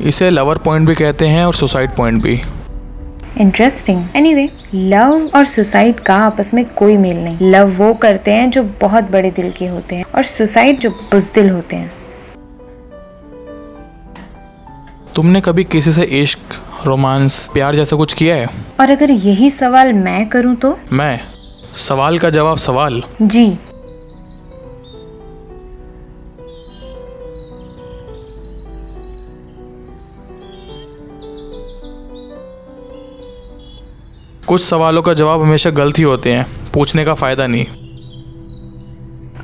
इसे lover point भी कहते हैं और सुसाइड पॉइंट भी। इंटरेस्टिंग। एनीवे, लव और सुसाइड का आपस में कोई मेल नहीं। लव वो करते हैं जो बहुत बड़े दिल के होते हैं और सुसाइड जो बुज़दिल होते हैं। तुमने कभी किसी से इश्क, रोमांस, प्यार जैसा कुछ किया है? और अगर यही सवाल मैं करूं तो? मैं? सवाल का जवाब सवाल? जी। कुछ सवालों का जवाब हमेशा गलत ही होते हैं, पूछने का फायदा नहीं।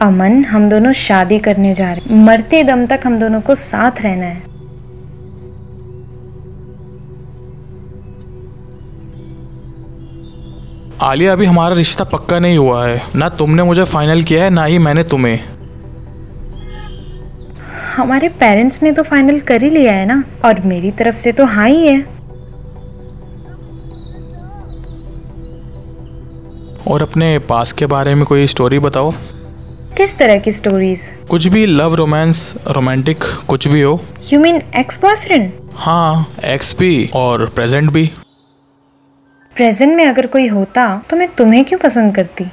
अमन, हम दोनों शादी करने जा रहे हैं। मरते दम तक हम दोनों को साथ रहना है। आलिया, अभी हमारा रिश्ता पक्का नहीं हुआ है। ना तुमने मुझे फाइनल किया है, ना ही मैंने तुम्हें। हमारे पेरेंट्स ने तो फाइनल कर ही लिया है ना, और मेरी तरफ से तो हाँ ही है। और अपने पास के बारे में कोई स्टोरी बताओ। किस तरह की स्टोरीज? कुछ भी, लव, रोमांस, रोमांटिक, कुछ भी हो। You mean ex boyfriend? हाँ, एक्स भी और प्रेजेंट भी। प्रेजेंट में अगर कोई होता तो मैं तुम्हें क्यों पसंद करती?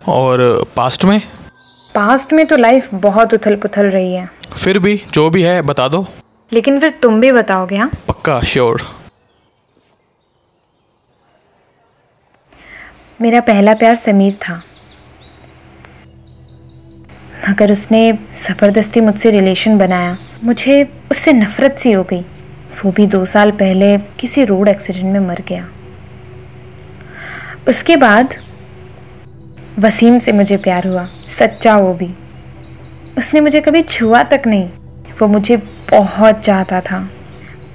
और पास्ट में? पास्ट में तो लाइफ बहुत उथल पुथल रही है। फिर भी जो भी है बता दो। लेकिन फिर तुम भी बताओगे? हाँ, पक्का, श्योर। मेरा पहला प्यार समीर था, मगर उसने ज़बरदस्ती मुझसे रिलेशन बनाया। मुझे उससे नफ़रत सी हो गई। वो भी 2 साल पहले किसी रोड एक्सीडेंट में मर गया। उसके बाद वसीम से मुझे प्यार हुआ, सच्चा वो भी। उसने मुझे कभी छुआ तक नहीं। वो मुझे बहुत चाहता था,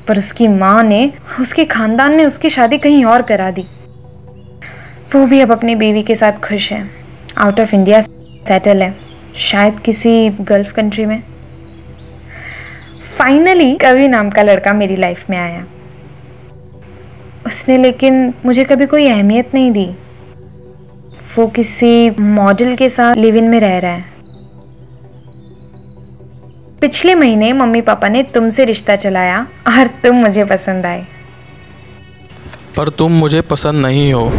पर उसकी माँ ने, उसके ख़ानदान ने उसकी शादी कहीं और करा दी। वो भी अब अपनी बीवी के साथ खुश है, आउट ऑफ इंडिया सेटल है, शायद किसी गल्फ कंट्री में। फाइनली कवि नाम का लड़का मेरी लाइफ में आया। उसने लेकिन मुझे कभी कोई अहमियत नहीं दी। वो किसी मॉडल के साथ लिव इन में रह रहा है। पिछले महीने मम्मी पापा ने तुमसे रिश्ता चलाया और तुम मुझे पसंद आए। पर तुम मुझे पसंद नहीं हो।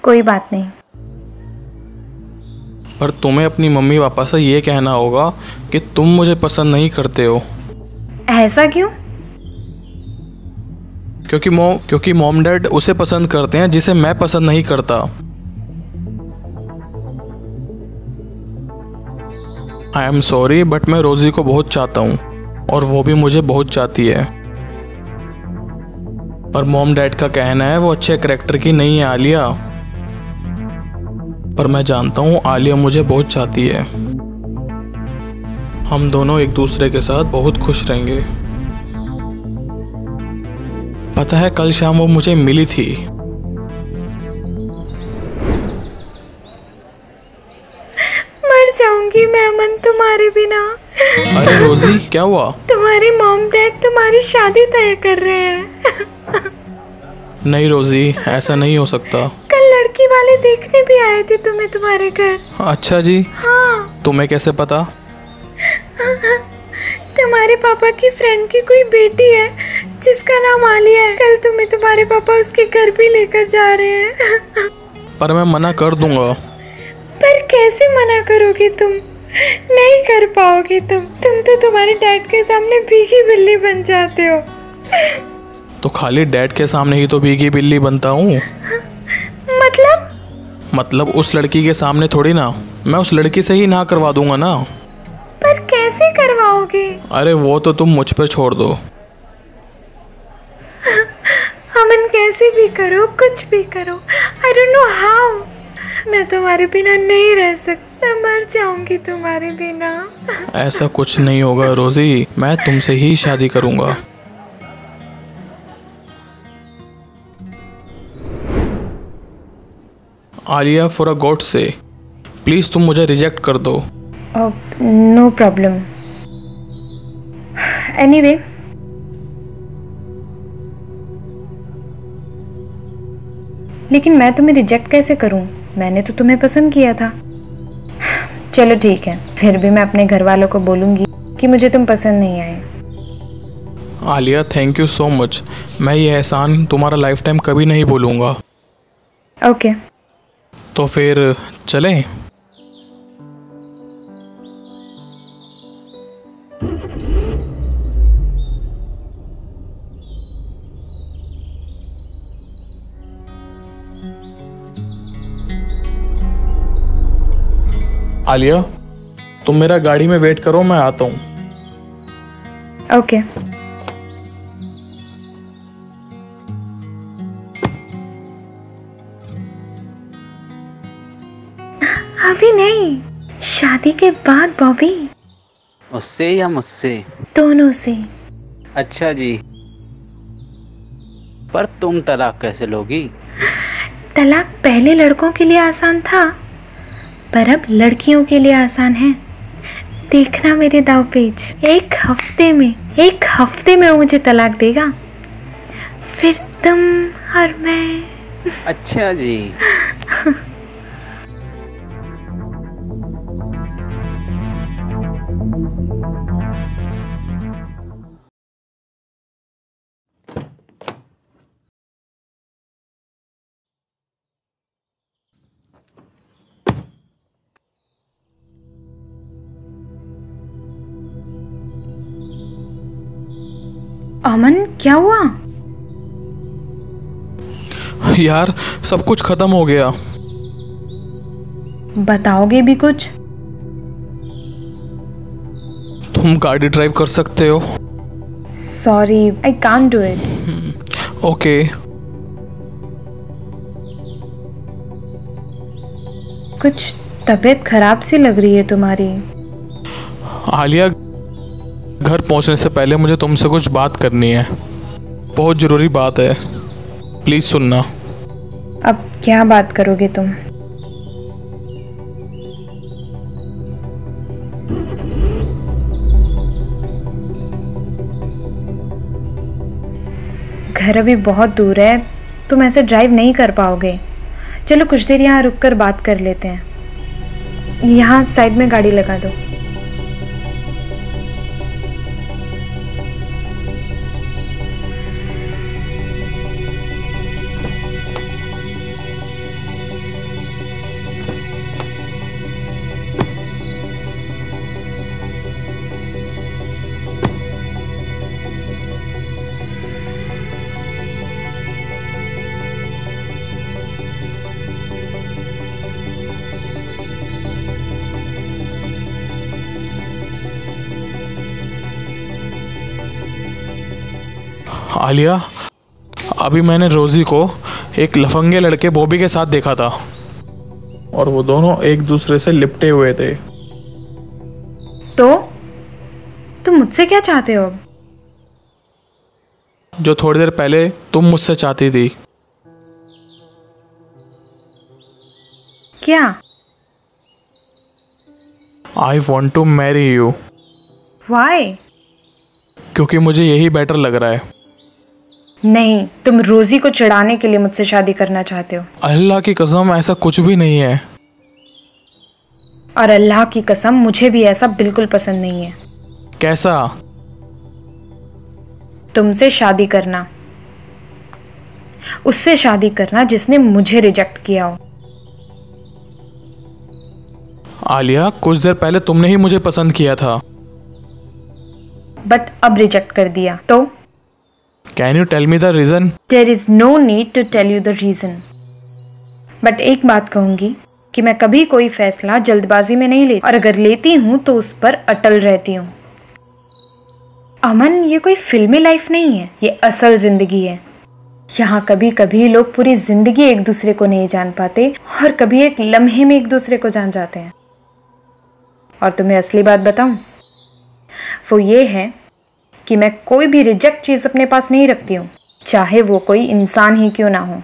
कोई बात नहीं। पर तुम्हें अपनी मम्मी पापा से ये कहना होगा कि तुम मुझे पसंद नहीं करते हो। ऐसा क्यों? क्योंकि मॉम डैड उसे पसंद करते हैं जिसे मैं पसंद नहीं करता। आई एम सॉरी, बट मैं रोजी को बहुत चाहता हूँ और वो भी मुझे बहुत चाहती है। पर मॉम डैड का कहना है वो अच्छे कैरेक्टर की नहीं है आलिया। पर मैं जानता हूँ आलिया मुझे बहुत चाहती है। हम दोनों एक दूसरे के साथ बहुत खुश रहेंगे। पता है, कल शाम वो मुझे मिली थी। मर जाऊंगी मैं अमन तुम्हारे बिना। अरे रोजी, क्या हुआ? तुम्हारे मॉम डैड तुम्हारी शादी तय कर रहे हैं। नहीं रोजी, ऐसा नहीं हो सकता। कल लड़की वाले देखने भी आए थे तुम्हें तुम्हारे घर। अच्छा जी। हाँ। तुम्हें कैसे पता? तुम्हारे पापा की फ्रेंड की कोई बेटी है जिसका नाम आलिया है। कल तुम्हें तुम्हारे पापा उसके घर भी लेकर जा रहे हैं। पर मैं मना कर दूंगा। पर कैसे मना करोगे तुम? नहीं कर पाओगे तुम तो तुम्हारे डैड के सामने भीगी बिल्ली बन जाते हो। तो खाली डैड के सामने ही तो भीगी बिल्ली बनता हूँ। मतलब उस लड़की के सामने थोड़ी ना। मैं उस लड़की से ही ना करवा दूंगा ना। पर कैसे करवाओगे? अरे वो तो तुम मुझ पर छोड़ दो। अमन, कैसे भी करो, कुछ भी करो, आई डोंट नो हाउ, मैं तुम्हारे बिना नहीं रह सकता। मर जाऊंगी तुम्हारे बिना। ऐसा कुछ नहीं होगा रोजी, मैं तुमसे ही शादी करूंगा। आलिया, फॉर अ गॉड से प्लीज तुम मुझे रिजेक्ट कर दो। No problem. एनीवे, लेकिन मैं तुम्हें रिजेक्ट कैसे करूं? मैंने तो तुम्हें पसंद किया था। चलो ठीक है, फिर भी मैं अपने घर वालों को बोलूँगी कि मुझे तुम पसंद नहीं आए। Alia thank you so much. मैं ये एहसान तुम्हारा लाइफ टाइम कभी नहीं भूलूंगा। ओके। तो फिर चलें? आलिया तुम मेरा गाड़ी में वेट करो, मैं आता हूँ। ओके। अभी नहीं, शादी के बाद बॉबी। उससे या मुझसे? दोनों से। अच्छा जी, पर तुम तलाक कैसे लोगी? तलाक पहले लड़कों के लिए आसान था, पर अब लड़कियों के लिए आसान है। देखना मेरे दाव पेच, एक हफ्ते में वो मुझे तलाक देगा, फिर तुम और मैं। अच्छा जी। अमन क्या हुआ? यार सब कुछ खत्म हो गया। बताओगे भी कुछ? तुम गाड़ी ड्राइव कर सकते हो? Sorry, I can't do it. Okay. कुछ तबीयत खराब सी लग रही है तुम्हारी। आलिया घर पहुंचने से पहले मुझे तुमसे कुछ बात करनी है, बहुत ज़रूरी बात है, प्लीज़ सुनना। अब क्या बात करोगे तुम? घर अभी बहुत दूर है, तुम ऐसे ड्राइव नहीं कर पाओगे। चलो कुछ देर यहाँ रुक कर बात कर लेते हैं। यहाँ साइड में गाड़ी लगा दो। आलिया अभी मैंने रोज़ी को एक लफंगे लड़के बॉबी के साथ देखा था और वो दोनों एक दूसरे से लिपटे हुए थे। तो तुम मुझसे क्या चाहते हो अब? जो थोड़ी देर पहले तुम मुझसे चाहती थी। क्या? I want to marry you. Why? क्योंकि मुझे यही बेटर लग रहा है। नहीं, तुम रोजी को चिढ़ाने के लिए मुझसे शादी करना चाहते हो। अल्लाह की कसम ऐसा कुछ भी नहीं है। और अल्लाह की कसम मुझे भी ऐसा बिल्कुल पसंद नहीं है। कैसा? तुमसे शादी करना, उससे शादी करना जिसने मुझे रिजेक्ट किया हो। आलिया कुछ देर पहले तुमने ही मुझे पसंद किया था। बट अब रिजेक्ट कर दिया तो? Can you tell me the reason? There is no need to tell you the reason. But एक बात कहूंगी कि मैं कभी कोई फैसला जल्दबाजी में नहीं लेती, और अगर लेती हूं तो उस पर अटल रहती हूं। अमन, ये कोई फिल्मी लाइफ नहीं है, ये असल जिंदगी है। यहाँ कभी कभी लोग पूरी जिंदगी एक दूसरे को नहीं जान पाते और कभी एक लम्हे में एक दूसरे को जान जाते हैं। और तुम्हें असली बात बताऊं, वो ये है कि मैं कोई भी रिजेक्ट चीज़ अपने पास नहीं रखती हूँ, चाहे वो कोई इंसान ही क्यों ना हो।